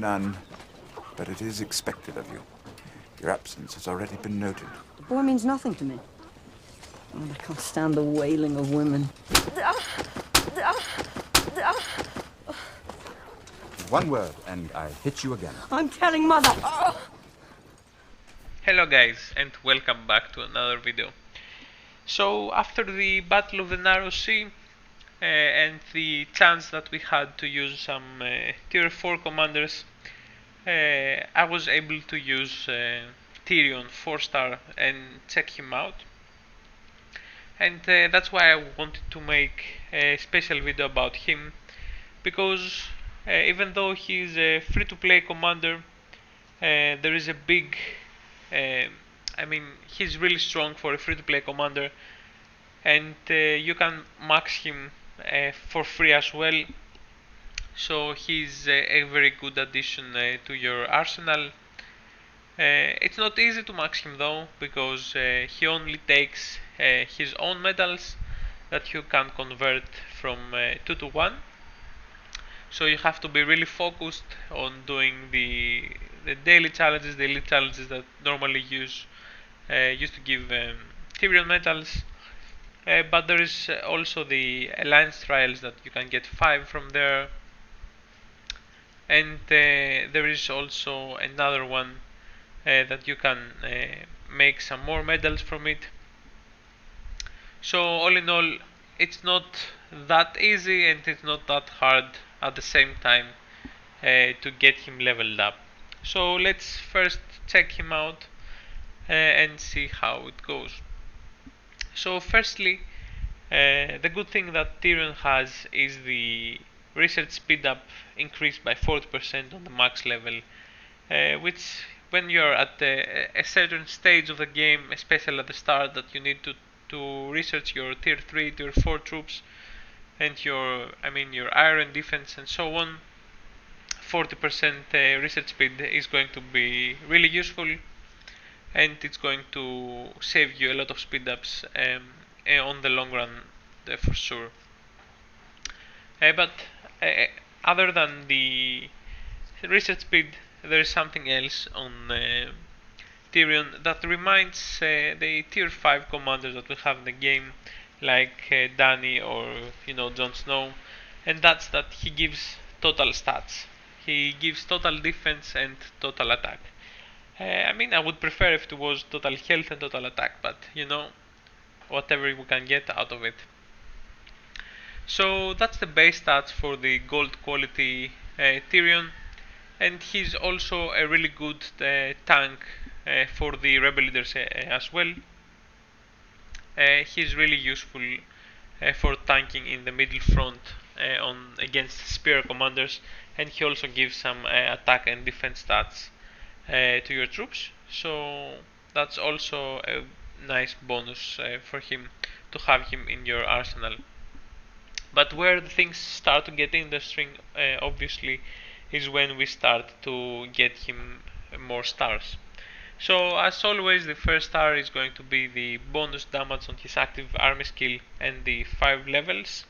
none, but it is expected of you. Your absence has already been noted. The boy means nothing to me. And I can't stand the wailing of women. One word, and I hit you again. I'm telling Mother! Hello guys, and welcome back to another video. So after the Battle of the Narrow Sea and the chance that we had to use some tier 4 commanders, I was able to use Tyrion 4-star and check him out. And that's why I wanted to make a special video about him, because even though he's a free-to-play commander, there is a big I mean, he's really strong for a free-to-play commander, and you can max him for free as well. So he's a very good addition to your arsenal. It's not easy to max him though, because he only takes his own medals that you can convert from 2 to 1. So you have to be really focused on doing the daily challenges, the elite challenges that normally used to give Tyrion medals. But there is also the alliance trials that you can get 5 from there, and there is also another one that you can make some more medals from it. So all in all, it's not that easy and it's not that hard at the same time to get him leveled up. So let's first check him out and see how it goes. So firstly, the good thing that Tyrion has is the research speed up increased by 40% on the max level, which when you're at a certain stage of the game, especially at the start, that you need to research your tier 3, tier 4 troops and your iron defense and so on, 40% research speed is going to be really useful, and it's going to save you a lot of speed ups on the long run for sure. But other than the research speed, there is something else on Tyrion that reminds the tier 5 commanders that we have in the game, like Dany or Jon Snow, and that's that he gives total stats. He gives total defense and total attack. I would prefer if it was total health and total attack, but whatever we can get out of it. So that's the base stats for the gold quality Tyrion, and he's also a really good tank for the rebel leaders as well. He's really useful for tanking in the middle front on against spear commanders, and he also gives some attack and defense stats to your troops. So that's also a nice bonus for him to have him in your arsenal. But where the things start to get interesting, obviously, is when we start to get him more stars. So as always, the first star is going to be the bonus damage on his active army skill and the 5 levels.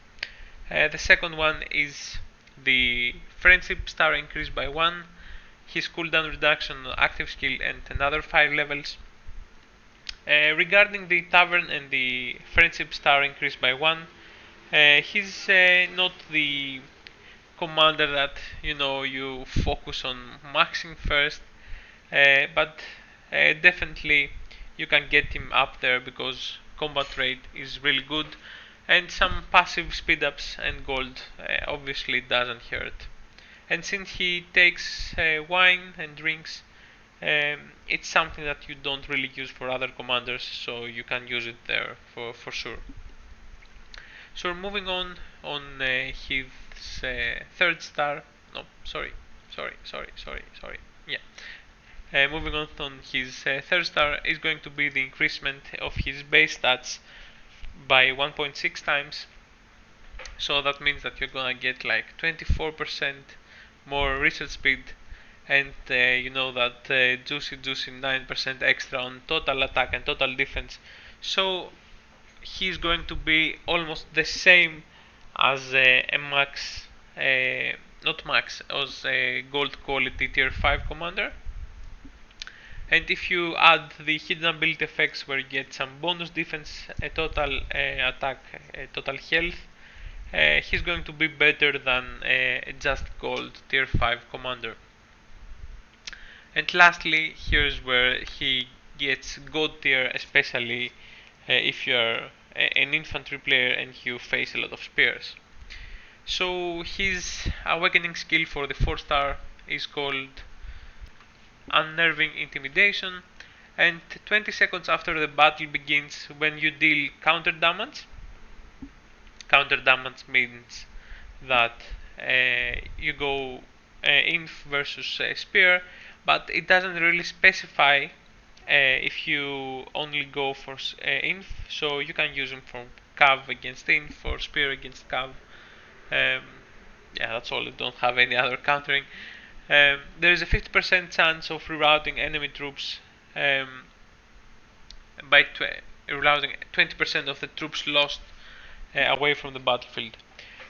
The second one is the friendship star increase by 1, his cooldown reduction on active skill, and another 5 levels. Regarding the tavern and the friendship star increase by 1, he's not the commander that you focus on maxing first, but definitely you can get him up there because combat rate is really good, and some passive speed ups and gold obviously doesn't hurt. And since he takes wine and drinks, it's something that you don't really use for other commanders, so you can use it there for sure. So we're moving on his third star. No, sorry. Yeah. Moving on his third star is going to be the increasement of his base stats by 1.6 times. So that means that you're gonna get like 24% more research speed, and that juicy 9% extra on total attack and total defense. So he's going to be almost the same as a max not max, as a gold quality tier 5 commander. And if you add the hidden ability effects where you get some bonus defense, a total attack, total health, he's going to be better than just gold tier 5 commander. And lastly, here's where he gets god tier, especially if you're an infantry player and you face a lot of spears. So his awakening skill for the 4-star is called Unnerving Intimidation, and 20 seconds after the battle begins, when you deal counter damage means that you go inf versus spear, but it doesn't really specify if you only go for inf, so you can use him for cav against inf or spear against cav. Yeah, that's all. I don't have any other countering. There is a 50% chance of rerouting enemy troops by rerouting 20% of the troops lost away from the battlefield.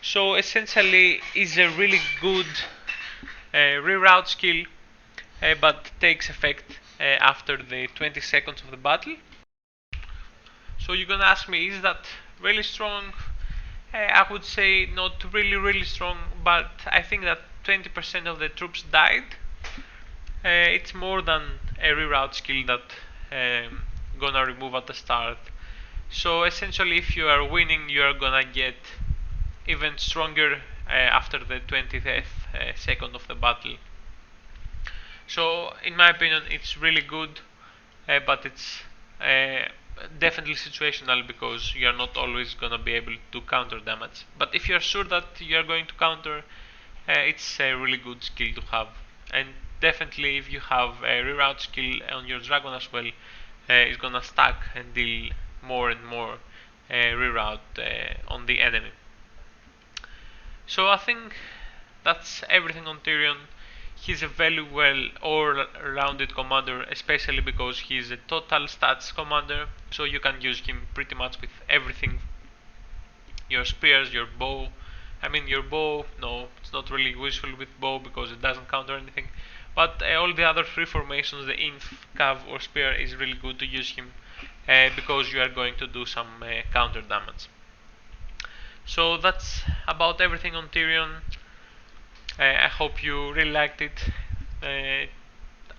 So essentially, is a really good reroute skill, but takes effect after the 20 seconds of the battle. So you're gonna ask me, is that really strong? I would say not really strong, but I think that 20% of the troops died. It's more than a reroute skill that gonna remove at the start. So essentially, if you are winning, you are gonna get even stronger after the 20th second of the battle. So in my opinion, it's really good, but it's definitely situational, because you are not always gonna be able to counter damage. But if you are sure that you are going to counter, it's a really good skill to have. And definitely, if you have a reroute skill on your dragon as well, it's gonna stack and deal more and more reroute on the enemy. So I think that's everything on Tyrion. He's a very well all-rounded commander, especially because he's a total stats commander, so you can use him pretty much with everything. Your spears, your bow. I mean, your bow, no, it's not really useful with bow because it doesn't counter anything. But all the other three formations, the inf, cav or spear, is really good to use him because you are going to do some counter damage. So that's about everything on Tyrion. I hope you really liked it.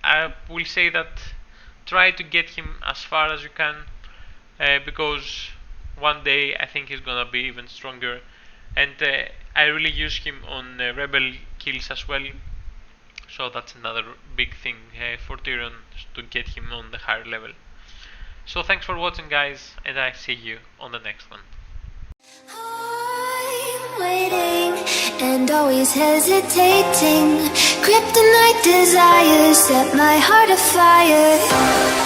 I will say that try to get him as far as you can, because one day I think he's gonna be even stronger, and I really use him on rebel kills as well. So that's another big thing for Tyrion, to get him on the higher level. So thanks for watching, guys, and I see you on the next one. I'm waiting and always hesitating. Kryptonite desires set my heart afire.